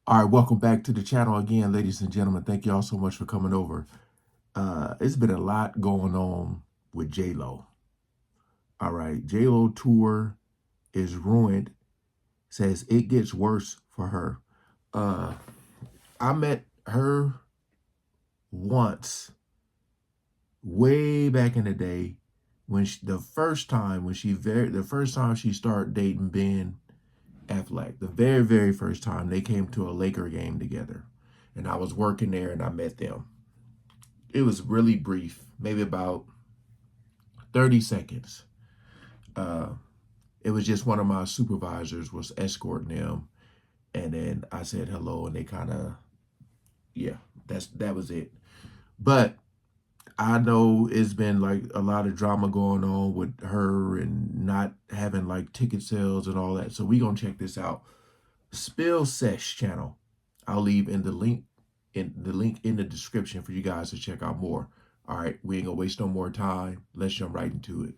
All right, welcome back to the channel again, ladies and gentlemen. Thank you all so much for coming over. It's been a lot going on with JLO. All right, JLO tour is ruined. Says it gets worse for her. I met her once, way back in the day, when the first time she started dating Ben Affleck. The very first time they came to a Laker game together, and I was working there and I met them. It was really brief, maybe about 30 seconds. It was just one of my supervisors was escorting them, and then I said hello, and they kind of, yeah, that was it. But I know it's been like a lot of drama going on with her and not having like ticket sales and all that. So we gonna check this out. Spill Sesh channel. I'll leave in the link in the description for you guys to check out more. All right, we ain't gonna waste no more time. Let's jump right into it.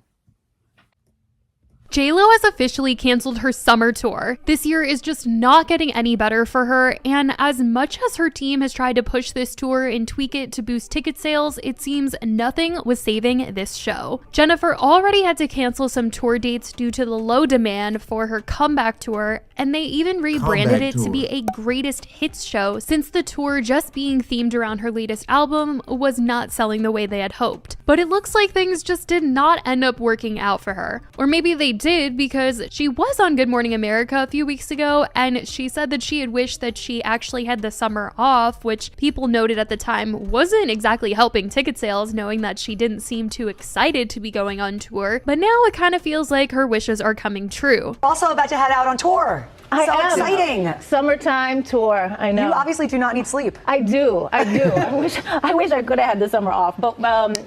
JLO has officially canceled her summer tour. This year is just not getting any better for her, and as much as her team has tried to push this tour and tweak it to boost ticket sales, it seems nothing was saving this show. Jennifer already had to cancel some tour dates due to the low demand for her comeback tour, and they even rebranded it to be a greatest hits show since the tour just being themed around her latest album was not selling the way they had hoped. But it looks like things just did not end up working out for her. Or maybe they did, because she was on Good Morning America a few weeks ago and she said that she had wished that she actually had the summer off, which people noted at the time wasn't exactly helping ticket sales, knowing that she didn't seem too excited to be going on tour. But now it kind of feels like her wishes are coming true. Also about to head out on tour. So exciting. Summertime tour, I know. You obviously do not need sleep. I do. I wish I could have had the summer off, but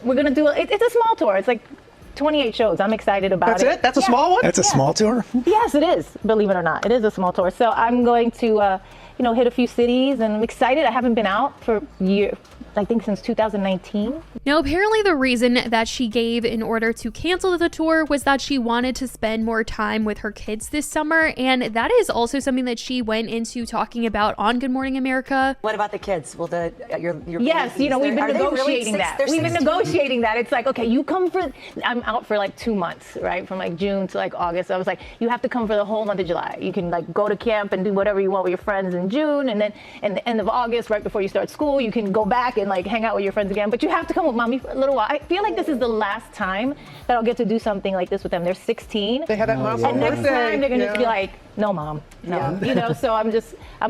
we're gonna do it's a small tour. It's like 28 shows. I'm excited about it. That's it? That's a small one? That's a small tour? Yes, it is. Believe it or not, it is a small tour. So I'm going to, hit a few cities, and I'm excited. I haven't been out for years. I think since 2019. Now, apparently the reason that she gave in order to cancel the tour was that she wanted to spend more time with her kids this summer, and that is also something that she went into talking about on Good Morning America. What about the kids? Will your yes, babies, we've been negotiating that. We've been negotiating that. It's like, okay, you come for, I'm out for like 2 months, right? From like June to like August. So I was like, you have to come for the whole month of July. You can like go to camp and do whatever you want with your friends in June, and then in the end of August, right before you start school, you can go back and like hang out with your friends again, but you have to come with mommy for a little while. I feel like this is the last time that I'll get to do something like this with them. They're 16. They had that mom and next time they're gonna just be like, no mom, no. So I'm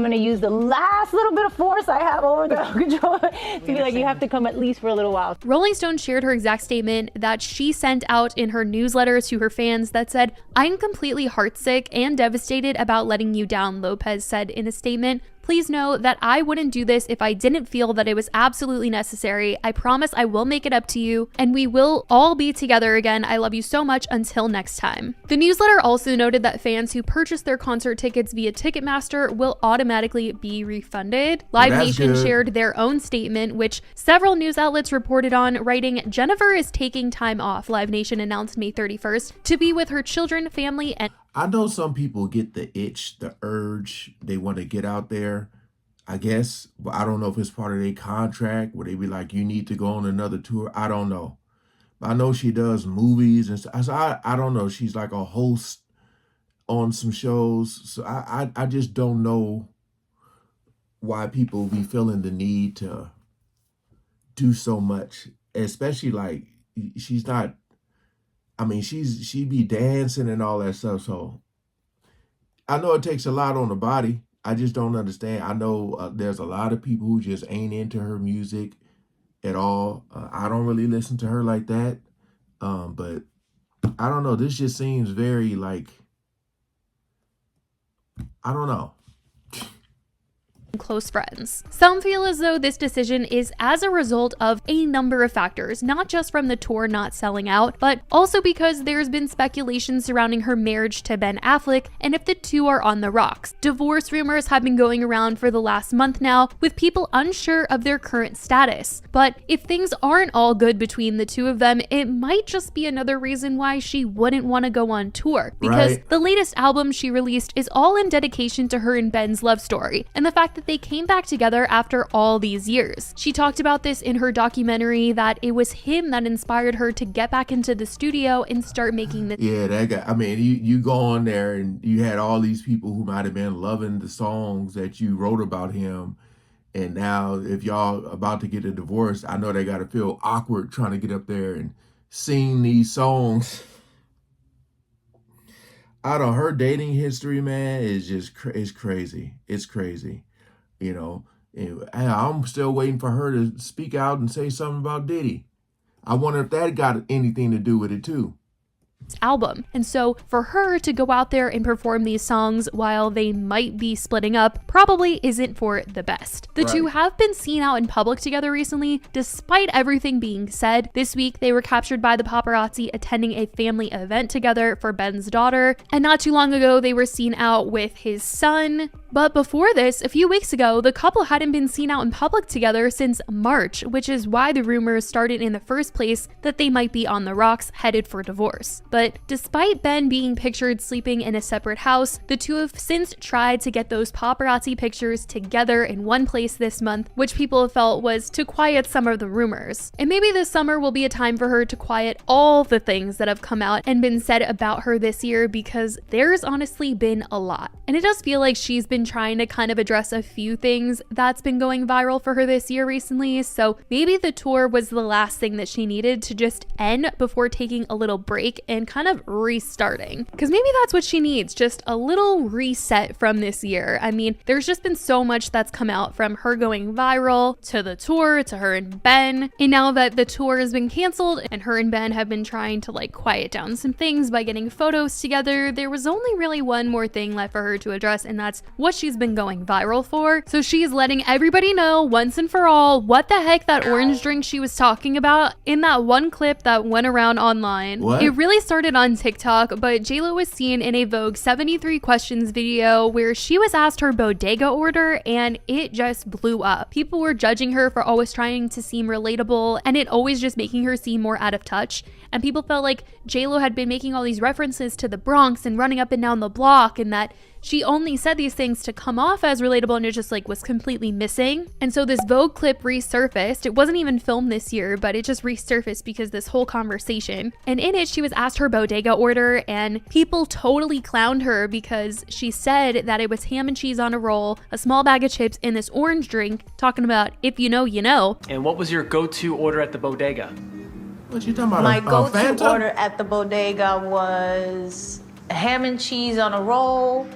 gonna use the last little bit of force I have over the control to be like, you have to come at least for a little while. Rolling Stone shared her exact statement that she sent out in her newsletter to her fans that said, "I'm completely heartsick and devastated about letting you down," Lopez said in a statement. "Please know that I wouldn't do this if I didn't feel that it was absolutely necessary. I promise I will make it up to you, and we will all be together again. I love you so much. Until next time." The newsletter also noted that fans who purchase their concert tickets via Ticketmaster will automatically be refunded. Live Nation shared their own statement, which several news outlets reported on, writing, "Jennifer is taking time off," Live Nation announced May 31st, "to be with her children, family, and..." I know some people get the itch, the urge, they want to get out there, I guess, but I don't know if it's part of their contract where they be like, you need to go on another tour. I don't know. But I know she does movies and stuff. So I don't know. She's like a host on some shows. So I just don't know why people be feeling the need to do so much, especially like she's not, I mean, she be dancing and all that stuff. So I know it takes a lot on the body. I just don't understand. I know there's a lot of people who just ain't into her music at all. I don't really listen to her like that. But I don't know. This just seems very like, I don't know. close friends. Some feel as though this decision is as a result of a number of factors, not just from the tour not selling out, but also because there's been speculation surrounding her marriage to Ben Affleck and if the two are on the rocks. Divorce rumors have been going around for the last month now, with people unsure of their current status. But if things aren't all good between the two of them, it might just be another reason why she wouldn't want to go on tour. Because the latest album she released is all in dedication to her and Ben's love story, and the fact that they came back together after all these years. She talked about this in her documentary, that it was him that inspired her to get back into the studio and start making the— Yeah, that guy. I mean, you go on there and you had all these people who might have been loving the songs that you wrote about him. And now if y'all about to get a divorce, I know they got to feel awkward trying to get up there and sing these songs. I don't, her dating history, man, is just it's crazy. It's crazy, you know. And I'm still waiting for her to speak out and say something about Diddy. I wonder if that got anything to do with it too. Album. And so for her to go out there and perform these songs while they might be splitting up probably isn't for the best. The two have been seen out in public together recently, despite everything being said. This week they were captured by the paparazzi attending a family event together for Ben's daughter, and not too long ago they were seen out with his son. But before this, a few weeks ago, the couple hadn't been seen out in public together since March, which is why the rumors started in the first place that they might be on the rocks headed for divorce. But despite Ben being pictured sleeping in a separate house, the two have since tried to get those paparazzi pictures together in one place this month, which people have felt was to quiet some of the rumors. And maybe this summer will be a time for her to quiet all the things that have come out and been said about her this year, because there's honestly been a lot. And it does feel like she's been trying to kind of address a few things that's been going viral for her this year recently, so maybe the tour was the last thing that she needed to just end before taking a little break and kind of restarting. Because maybe that's what she needs, just a little reset from this year. I mean, there's just been so much that's come out, from her going viral, to the tour, to her and Ben, and now that the tour has been canceled and her and Ben have been trying to like quiet down some things by getting photos together, there was only really one more thing left for her to address, and that's what she's been going viral for. So she's letting everybody know once and for all what the heck that orange drink she was talking about in that one clip that went around online. What? It really started on TikTok, but JLO was seen in a Vogue 73 questions video where she was asked her Bodega order, and it just blew up. People were judging her for always trying to seem relatable, and it always just making her seem more out of touch. And people felt like JLO had been making all these references to the Bronx and running up and down the block, and that she only said these things to come off as relatable, and it just like was completely missing. And so this Vogue clip resurfaced. It wasn't even filmed this year, but it just resurfaced because this whole conversation. And in it, she was asked her Bodega order, and people totally clowned her because she said that it was ham and cheese on a roll, a small bag of chips, and this orange drink, talking about if you know, you know. And what was your go-to order at the Bodega? What you talking about? My a go-to Fanta? order at the Bodega was ham and cheese on a roll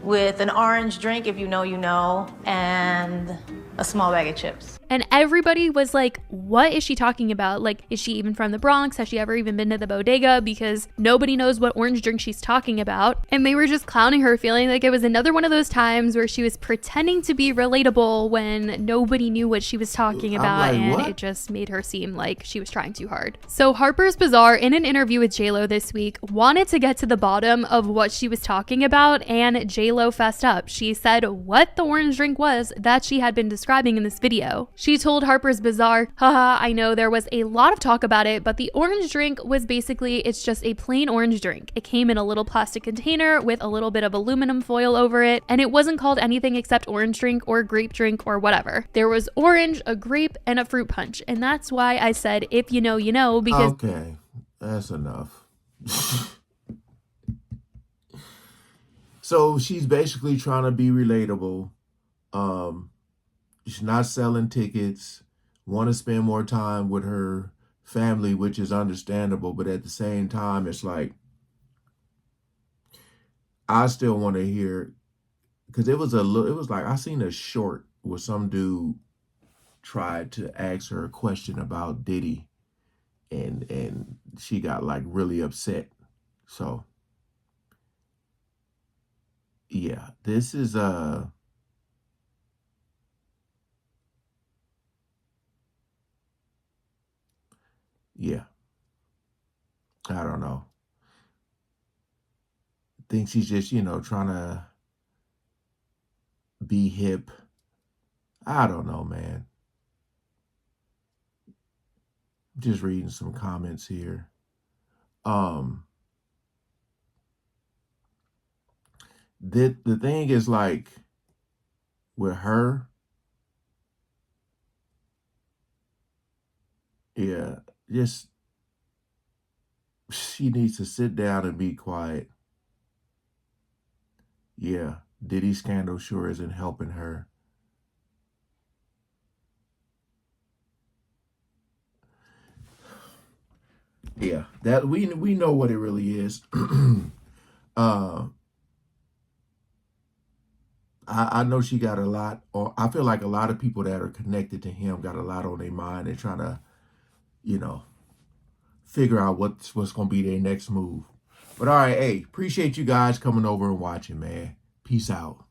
with an orange drink, if you know, you know, and a small bag of chips. And everybody was like, what is she talking about? Like, is she even from the Bronx? Has she ever even been to the Bodega? Because nobody knows what orange drink she's talking about. And they were just clowning her, feeling like it was another one of those times where she was pretending to be relatable when nobody knew what she was talking about. like, And what? it just made her seem like she was trying too hard. So Harper's Bazaar, in an interview with JLO this week, wanted to get to the bottom of what she was talking about, and JLO fessed up. She said what the orange drink was that she had been describing in this video. She told Harper's Bazaar, haha, I know there was a lot of talk about it, but the orange drink was basically, it's just a plain orange drink. It came in a little plastic container with a little bit of aluminum foil over it, and it wasn't called anything except orange drink or grape drink or whatever. There was orange, a grape, and a fruit punch, and that's why I said if you know, you know, because— Okay, that's enough. So she's basically trying to be relatable. She's not selling tickets, want to spend more time with her family, which is understandable, but at the same time, it's like, I still want to hear, because it was like, I seen a short where some dude tried to ask her a question about Diddy, and she got like really upset. So yeah, this is yeah, I don't know. Thinks he's just, trying to be hip. I don't know, man. Just reading some comments here. The thing is, like, with her, yeah, just she needs to sit down and be quiet. Yeah, Diddy scandal sure isn't helping her. Yeah, that we know what it really is. uh I know she got a lot, or I feel like a lot of people that are connected to him got a lot on their mind and trying to, you know, figure out what's gonna be their next move. But all right, hey, appreciate you guys coming over and watching, man. Peace out.